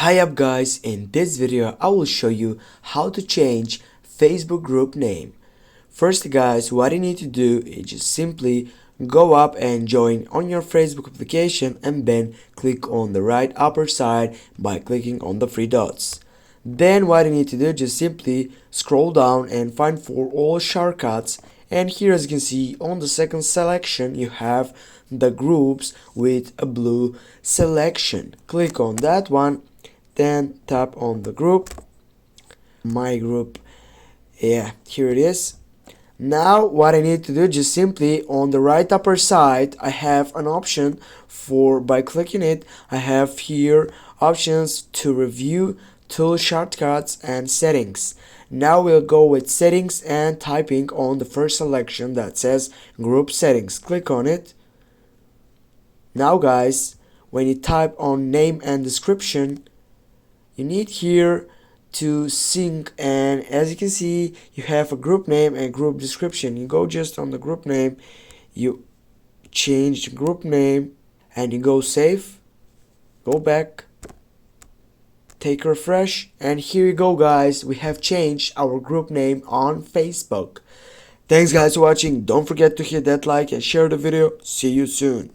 Hi up guys, in this video I will show you how to change Facebook group name. First guys, what you need to do is just simply go up and join on your Facebook application and then click on the right upper side by clicking on the three dots. Then what you need to do, just simply scroll down and find for all shortcuts, and here as you can see on the second selection you have the groups with a blue selection. Click on that one, then tap on the group, my group, yeah, here it is. Now what I need to do, just simply on the right upper side I have an option for, by clicking it, I have here options to review, tool shortcuts and settings. Now we'll go with settings and typing on the first selection that says group settings. Click on it. Now guys, when you type on name and description, you need here to sync, and as you can see you have a group name and group description. You go just on the group name, you change the group name and you go save, go back, take a refresh, and here you go guys, we have changed our group name on Facebook. Thanks guys for watching. Don't forget to hit that like and share the video. See you soon.